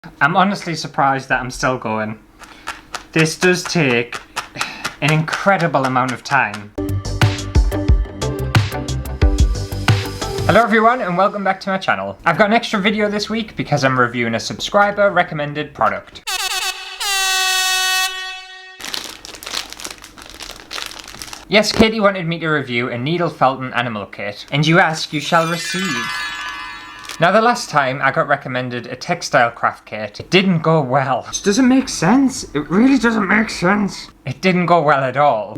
I'm honestly surprised that I'm still going. This does take an incredible amount of time. Hello everyone and welcome back to my channel. I've got an extra video this week because I'm reviewing a subscriber recommended product. Yes, Katie wanted me to review a needle felton animal kit, and you ask, you shall receive. Now the last time I got recommended a textile craft kit, it didn't go well. It doesn't make sense. It really doesn't make sense. It didn't go well at all.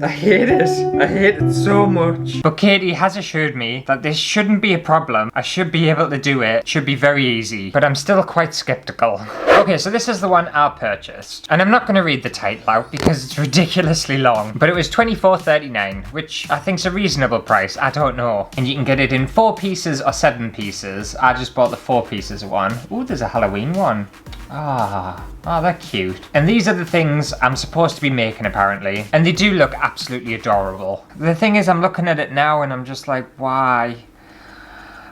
I hate it. I hate it so much. But Katie has assured me that this shouldn't be a problem. I should be able to do it. It should be very easy. But I'm still quite skeptical. Okay, so this is the one I purchased. And I'm not going to read the title out because it's ridiculously long. But it was $24.39, which I think's a reasonable price. I don't know. And you can get it in 4 pieces or 7 pieces. I just bought the 4 pieces one. Ooh, there's a Halloween one. Oh, they're cute. And these are the things I'm supposed to be making apparently. And they do look absolutely adorable. The thing is, I'm looking at it now and I'm just like, why?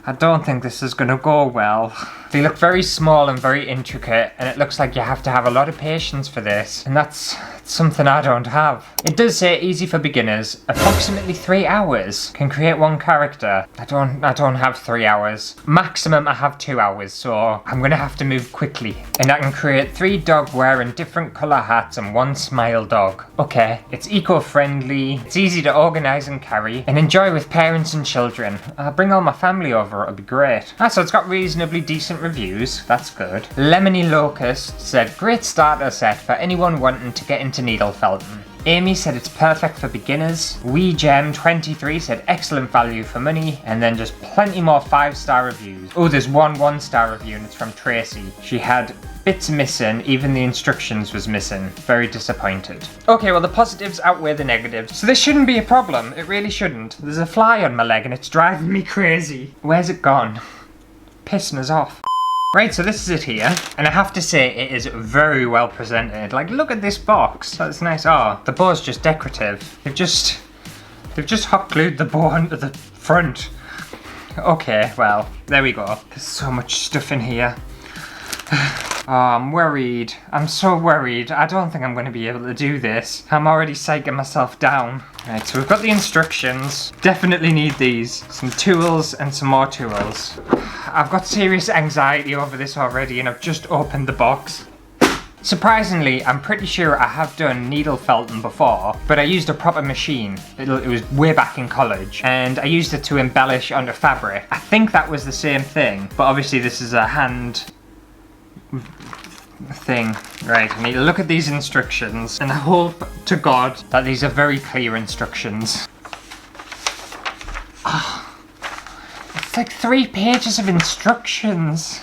I don't think this is gonna go well. They look very small and very intricate, and it looks like you have to have a lot of patience for this, and that's something I don't have. It does say easy for beginners, approximately 3 hours, can create 1 character. I don't have 3 hours. Maximum I have 2 hours, so I'm gonna have to move quickly. And I can create 3 dog wearing different colour hats and 1 smile dog. Okay, it's eco-friendly, it's easy to organise and carry, and enjoy with parents and children. I'll bring all my family over, it'll be great. So it's got reasonably decent reviews, that's good. Lemony Locust said, great starter set for anyone wanting to get into needle felting. Amy said it's perfect for beginners. WeGem23 said excellent value for money, and then just plenty more 5-star reviews. Oh, there's one 1-star review and it's from Tracy. She had bits missing, even the instructions was missing. Very disappointed. Okay, well the positives outweigh the negatives, so this shouldn't be a problem. It really shouldn't. There's a fly on my leg and it's driving me crazy. Where's it gone? Pissing us off. Right, so this is it here, and I have to say it is very well presented. Like, look at this box. That's nice. Oh, the bow's just decorative. They've just hot glued the bow onto the front. Okay, well, there we go. There's so much stuff in here. Oh, I'm worried. I'm so worried. I don't think I'm going to be able to do this. I'm already psyching myself down. Right, so we've got the instructions. Definitely need these. Some tools and some more tools. I've got serious anxiety over this already and I've just opened the box. Surprisingly, I'm pretty sure I have done needle felting before, but I used a proper machine. It was way back in college, and I used it to embellish onto fabric. I think that was the same thing, but obviously this is a hand thing. Right, I need to look at these instructions, and I hope to God that these are very clear instructions. Oh, it's like 3 pages of instructions.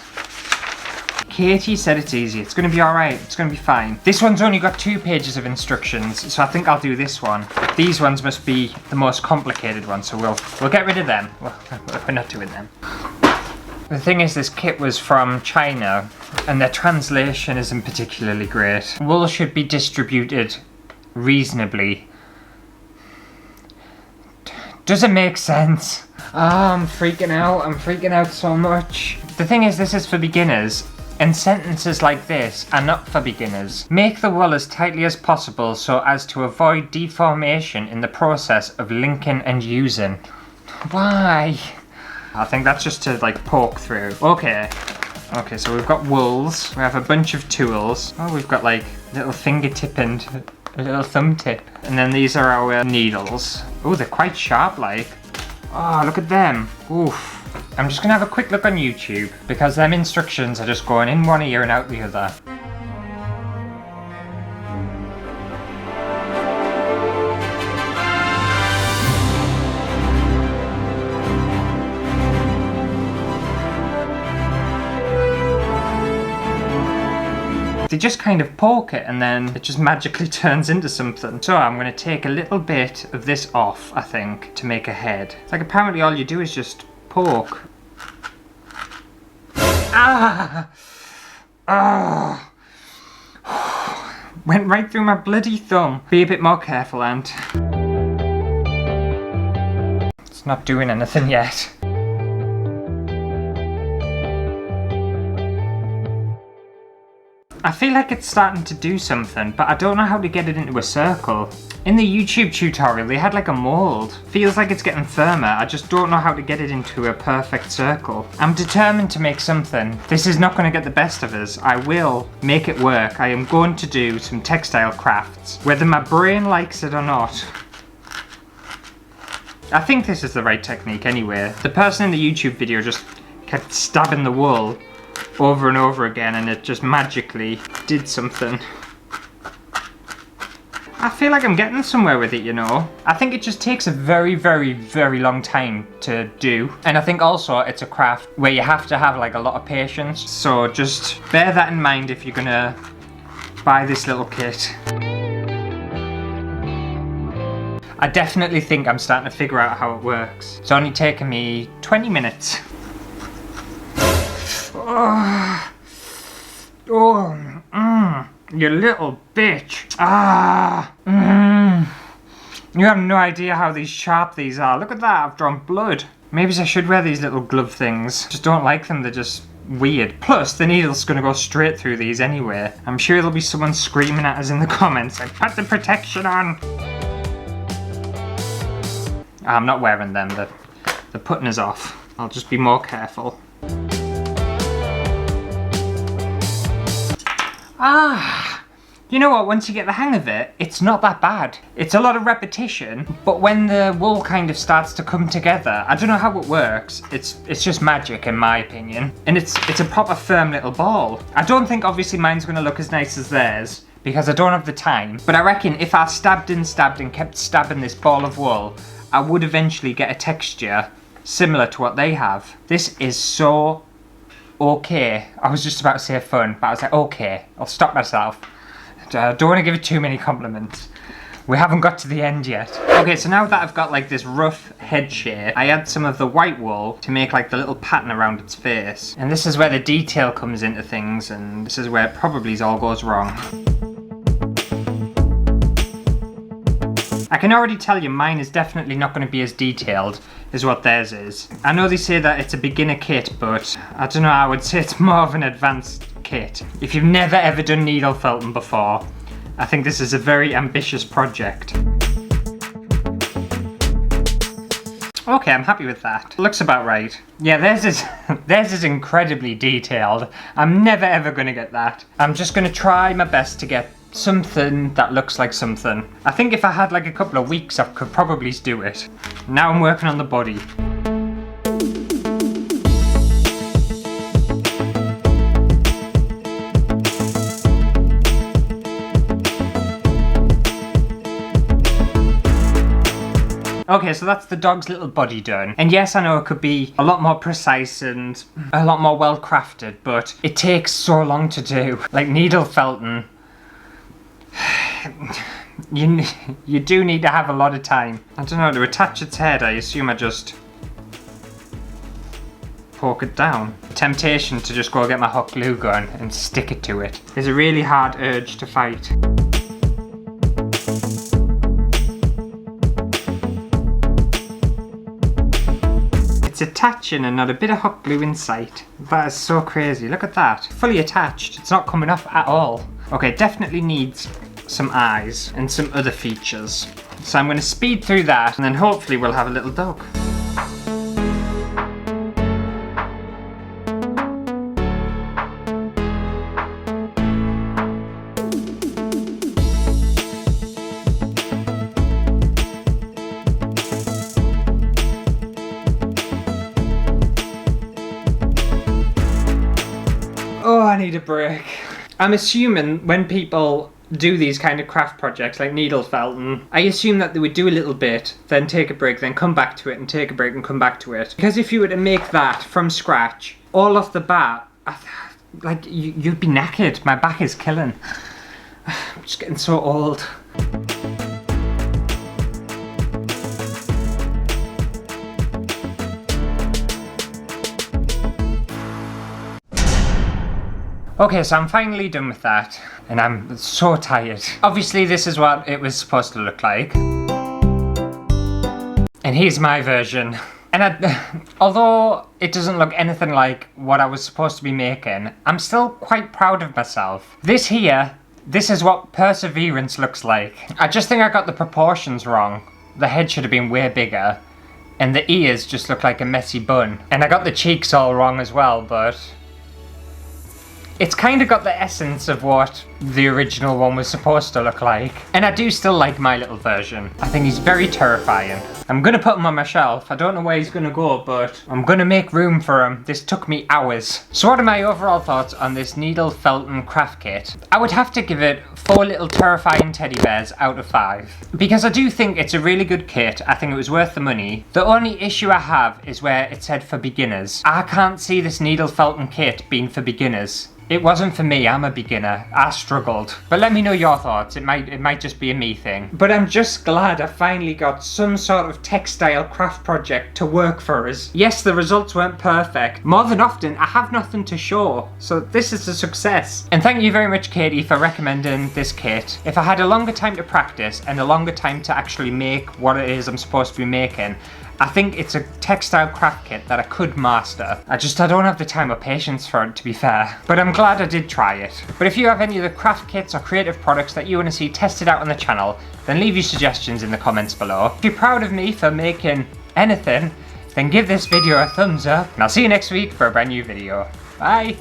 Katie said it's easy. It's going to be alright. It's going to be fine. This one's only got 2 pages of instructions, so I think I'll do this one. These ones must be the most complicated ones, so we'll get rid of them. Well, we're not doing them. The thing is, this kit was from China, and their translation isn't particularly great. Wool should be distributed reasonably. Does it make sense? Oh, I'm freaking out. I'm freaking out so much. The thing is, this is for beginners, and sentences like this are not for beginners. Make the wool as tightly as possible so as to avoid deformation in the process of linking and using. Why? I think that's just to like poke through. Okay, so we've got wools. We have a bunch of tools. Oh, we've got like little fingertip and a little thumb tip. And then these are our needles. Oh, they're quite sharp like. Oh, look at them. Oof. I'm just gonna have a quick look on YouTube because them instructions are just going in one ear and out the other. They just kind of poke it and then it just magically turns into something. So I'm going to take a little bit of this off, I think, to make a head. It's like apparently all you do is just poke. Ah! Ah! Went right through my bloody thumb. Be a bit more careful, Ant. It's not doing anything yet. I feel like it's starting to do something, but I don't know how to get it into a circle. In the YouTube tutorial, they had like a mold. Feels like it's getting firmer. I just don't know how to get it into a perfect circle. I'm determined to make something. This is not going to get the best of us. I will make it work. I am going to do some textile crafts, whether my brain likes it or not. I think this is the right technique anyway. The person in the YouTube video just kept stabbing the wool over and over again and it just magically did something. I feel like I'm getting somewhere with it, you know. I think it just takes a very, very, very long time to do. And I think also it's a craft where you have to have like a lot of patience. So just bear that in mind if you're gonna buy this little kit. I definitely think I'm starting to figure out how it works. It's only taken me 20 minutes. You little bitch. You have no idea how sharp these are. Look at that, I've drawn blood. Maybe I should wear these little glove things. Just don't like them, they're just weird. Plus, the needle's gonna go straight through these anyway. I'm sure there'll be someone screaming at us in the comments like, put the protection on. I'm not wearing them, they're putting us off. I'll just be more careful. You know what, once you get the hang of it, it's not that bad. It's a lot of repetition, but when the wool kind of starts to come together, I don't know how it works, it's just magic in my opinion. And it's a proper firm little ball. I don't think obviously mine's gonna look as nice as theirs, because I don't have the time, but I reckon if I stabbed and kept stabbing this ball of wool, I would eventually get a texture similar to what they have. This is so okay. I was just about to say fun, but I was like, okay, I'll stop myself. I don't want to give it too many compliments. We haven't got to the end yet. Okay, so now that I've got like this rough head shape, I add some of the white wool to make like the little pattern around its face. And this is where the detail comes into things, and this is where it probably all goes wrong. I can already tell you mine is definitely not going to be as detailed as what theirs is. I know they say that it's a beginner kit, but I don't know, I would say it's more of an advanced kit. If you've never ever done needle felting before, I think this is a very ambitious project. Okay, I'm happy with that. Looks about right. Yeah, theirs is incredibly detailed. I'm never ever going to get that. I'm just going to try my best to get something that looks like something. I think if I had like a couple of weeks, I could probably do it. Now I'm working on the body. Okay, so that's the dog's little body done. And yes, I know it could be a lot more precise and a lot more well crafted, but it takes so long to do. Like needle felting, you do need to have a lot of time. I don't know, to attach its head, I assume I just poke it down. Temptation to just go get my hot glue gun and stick it to it is a really hard urge to fight. It's attaching and not a bit of hot glue in sight. That is so crazy, look at that. Fully attached, it's not coming off at all. Okay, it definitely needs some eyes and some other features. So I'm going to speed through that and then hopefully we'll have a little dog. Oh, I need a break. I'm assuming when people do these kind of craft projects like needle felting, I assume that they would do a little bit, then take a break, then come back to it and take a break and come back to it. Because if you were to make that from scratch, all off the bat, like you'd be knackered. My back is killing. I'm just getting so old. Okay, so I'm finally done with that, and I'm so tired. Obviously, this is what it was supposed to look like. And here's my version. And although it doesn't look anything like what I was supposed to be making, I'm still quite proud of myself. This is what perseverance looks like. I just think I got the proportions wrong. The head should have been way bigger, and the ears just look like a messy bun. And I got the cheeks all wrong as well, but it's kind of got the essence of what the original one was supposed to look like. And I do still like my little version. I think he's very terrifying. I'm gonna put him on my shelf. I don't know where he's gonna go, but I'm gonna make room for him. This took me hours. So what are my overall thoughts on this Needle Felton craft kit? I would have to give it 4 little terrifying teddy bears out of 5. Because I do think it's a really good kit. I think it was worth the money. The only issue I have is where it said for beginners. I can't see this Needle Felton kit being for beginners. It wasn't for me, I'm a beginner. I struggled. But let me know your thoughts, it might just be a me thing. But I'm just glad I finally got some sort of textile craft project to work for us. Yes, the results weren't perfect. More than often, I have nothing to show. So this is a success. And thank you very much, Katie, for recommending this kit. If I had a longer time to practice and a longer time to actually make what it is I'm supposed to be making, I think it's a textile craft kit that I could master. I don't have the time or patience for it, to be fair. But I'm glad I did try it. But if you have any other craft kits or creative products that you want to see tested out on the channel, then leave your suggestions in the comments below. If you're proud of me for making anything, then give this video a thumbs up. And I'll see you next week for a brand new video. Bye!